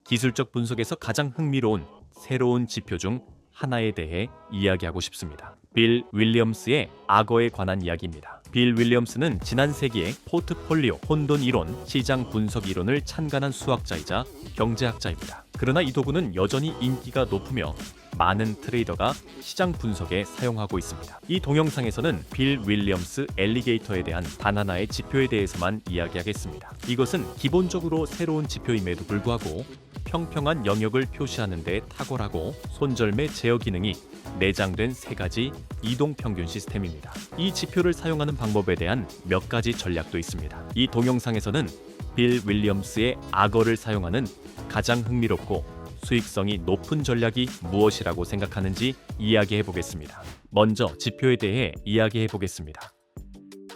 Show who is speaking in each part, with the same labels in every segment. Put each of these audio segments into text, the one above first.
Speaker 1: 기술적 분석에서 가장 흥미로운 새로운 지표 중 하나에 대해 이야기하고 싶습니다. 빌 윌리엄스의 악어에 관한 이야기입니다. 빌 윌리엄스는 지난 세기의 포트폴리오 혼돈 이론, 시장 분석 이론을 찬간한 수학자이자 경제학자입니다. 그러나 이 도구는 여전히 인기가 높으며 많은 트레이더가 시장 분석에 사용하고 있습니다. 이 동영상에서는 빌 윌리엄스 엘리게이터에 대한 단 하나의 지표에 대해서만 이야기하겠습니다. 이것은 기본적으로 새로운 지표임에도 불구하고 평평한 영역을 표시하는 데 탁월하고 손절매 제어 기능이 내장된 세 가지 이동 평균 시스템입니다. 이 지표를 사용하는 방법에 대한 몇 가지 전략도 있습니다. 이 동영상에서는 빌 윌리엄스의 악어를 사용하는 가장 흥미롭고 수익성이 높은 전략이 무엇이라고 생각하는지 이야기해 보겠습니다. 먼저 지표에 대해 이야기해 보겠습니다.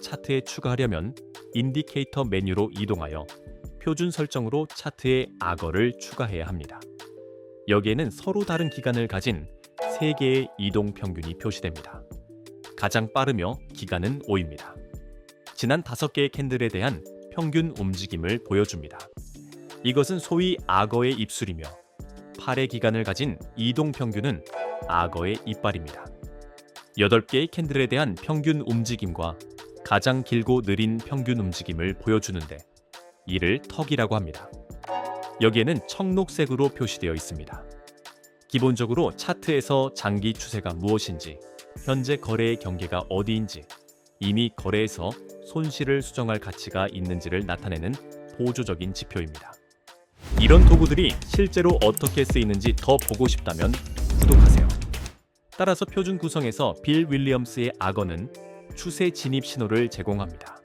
Speaker 1: 차트에 추가하려면 인디케이터 메뉴로 이동하여 표준 설정으로 차트에 악어를 추가해야 합니다. 여기에는 서로 다른 기간을 가진 3개의 이동 평균이 표시됩니다. 가장 빠르며 기간은 5입니다. 지난 5개의 캔들에 대한 평균 움직임을 보여줍니다. 이것은 소위 악어의 입술이며 8의 기간을 가진 이동 평균은 악어의 이빨입니다. 8개의 캔들에 대한 평균 움직임과 가장 길고 느린 평균 움직임을 보여주는데 이를 턱이라고 합니다. 여기에는 청록색으로 표시되어 있습니다. 기본적으로 차트에서 장기 추세가 무엇인지, 현재 거래의 경계가 어디인지, 이미 거래에서 손실을 수정할 가치가 있는지를 나타내는 보조적인 지표입니다. 이런 도구들이 실제로 어떻게 쓰이는지 더 보고 싶다면 구독하세요. 따라서 표준 구성에서 빌 윌리엄스의 악어는 추세 진입 신호를 제공합니다.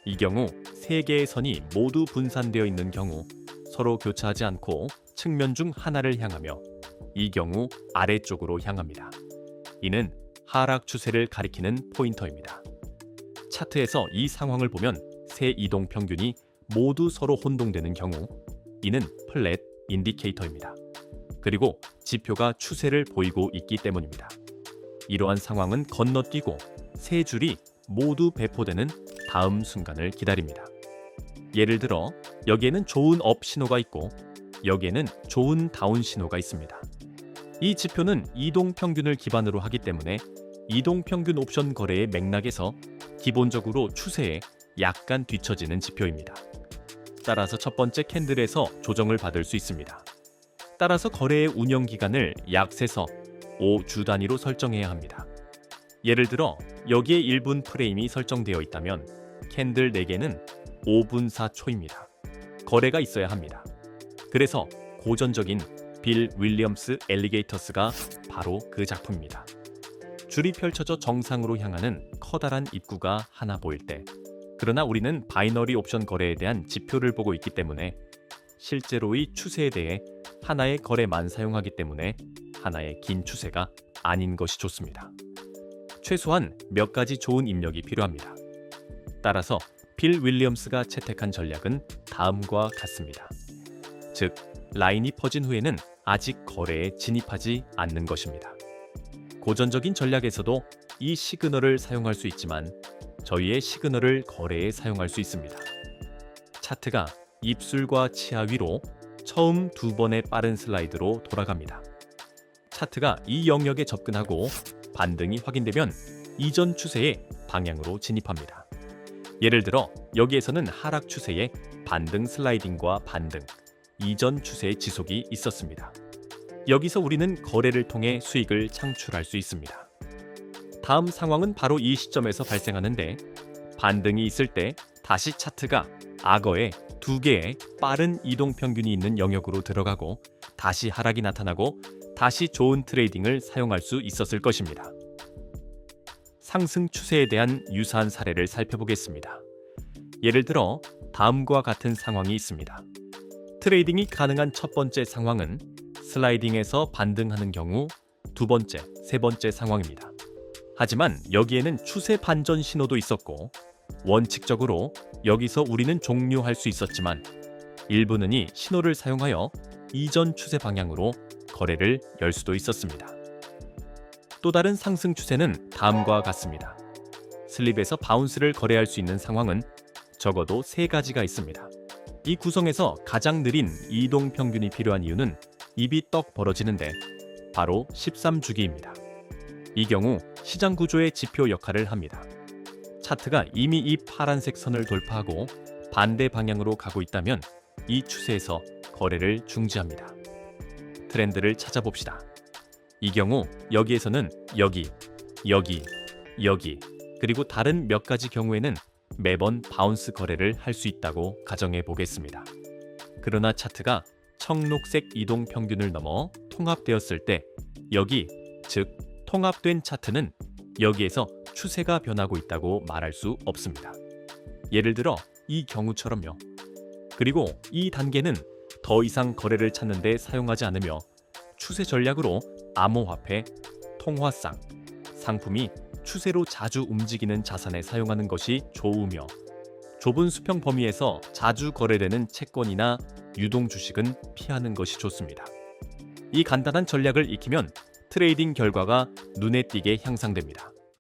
Speaker 1: 이 경우 3개의 선이 모두 분산되어 있는 경우 서로 교차하지 않고 측면 중 하나를 향하며 이 경우 아래쪽으로 향합니다. 이는 하락 추세를 가리키는 포인터입니다. 차트에서 이 상황을 보면 세 이동 평균이 모두 서로 혼동되는 경우 이는 플랫 인디케이터입니다. 그리고 지표가 추세를 보이고 있기 때문입니다. 이러한 상황은 건너뛰고 세 줄이 모두 배포되는 다음 순간을 기다립니다. 예를 들어 여기에는 좋은 업 신호가 있고 여기에는 좋은 다운 신호가 있습니다. 이 지표는 이동 평균을 기반으로 하기 때문에 이동 평균 옵션 거래의 맥락에서 기본적으로 추세에 약간 뒤처지는 지표입니다. 따라서 첫 번째 캔들에서 조정을 받을 수 있습니다. 따라서 거래의 운영 기간을 약 세서 5주 단위로 설정해야 합니다. 예를 들어 여기에 1분 프레임이 설정되어 있다면 캔들 4개는 5분 4초입니다. 거래가 있어야 합니다. 그래서 고전적인 빌 윌리엄스 엘리게이터스가 바로 그 작품입니다. 줄이 펼쳐져 정상으로 향하는 커다란 입구가 하나 보일 때, 그러나 우리는 바이너리 옵션 거래에 대한 지표를 보고 있기 때문에 실제로의 추세에 대해 하나의 거래만 사용하기 때문에 하나의 긴 추세가 아닌 것이 좋습니다. 최소한 몇 가지 좋은 입력이 필요합니다. 따라서 빌 윌리엄스가 채택한 전략은 다음과 같습니다. 즉, 라인이 퍼진 후에는 아직 거래에 진입하지 않는 것입니다. 고전적인 전략에서도 이 시그널을 사용할 수 있지만 저희의 시그널을 거래에 사용할 수 있습니다. 차트가 입술과 치아 위로 처음 2번의 빠른 슬라이드로 돌아갑니다. 차트가 이 영역에 접근하고 반등이 확인되면 이전 추세의 방향으로 진입합니다. 예를 들어 여기에서는 하락 추세의 반등 슬라이딩과 반등, 이전 추세의 지속이 있었습니다. 여기서 우리는 거래를 통해 수익을 창출할 수 있습니다. 다음 상황은 바로 이 시점에서 발생하는데 반등이 있을 때 다시 차트가 악어의 2개의 빠른 이동 평균이 있는 영역으로 들어가고 다시 하락이 나타나고 다시 좋은 트레이딩을 사용할 수 있었을 것입니다. 상승 추세에 대한 유사한 사례를 살펴보겠습니다. 예를 들어 다음과 같은 상황이 있습니다. 트레이딩이 가능한 첫 번째 상황은 슬라이딩에서 반등하는 경우 두 번째, 세 번째 상황입니다. 하지만 여기에는 추세 반전 신호도 있었고 원칙적으로 여기서 우리는 종료할 수 있었지만 일부는이 신호를 사용하여 이전 추세 방향으로 거래를 열 수도 있었습니다. 또 다른 상승 추세는 다음과 같습니다. 슬립에서 바운스를 거래할 수 있는 상황은 적어도 3가지가 있습니다. 이 구성에서 가장 느린 이동 평균이 필요한 이유는 입이 떡 벌어지는데 바로 13주기입니다. 이 경우 시장 구조의 지표 역할을 합니다. 차트가 이미 이 파란색 선을 돌파하고 반대 방향으로 가고 있다면 이 추세에서 거래를 중지합니다. 트렌드를 찾아봅시다. 이 경우 여기에서는 여기, 그리고 다른 몇 가지 경우에는 매번 바운스 거래를 할 수 있다고 가정해 보겠습니다. 그러나 차트가 청록색 이동 평균을 넘어 통합되었을 때 여기, 즉 통합된 차트는 여기에서 추세가 변하고 있다고 말할 수 없습니다. 예를 들어 이 경우처럼요. 그리고 이 단계는 더 이상 거래를 찾는 데 사용하지 않으며 추세 전략으로 암호화폐, 통화상, 상품이 추세로 자주 움직이는 자산에 사용하는 것이 좋으며 좁은 수평 범위에서 자주 거래되는 채권이나 유동 주식은 피하는 것이 좋습니다. 이 간단한 전략을 익히면 트레이딩 결과가 눈에 띄게 향상됩니다.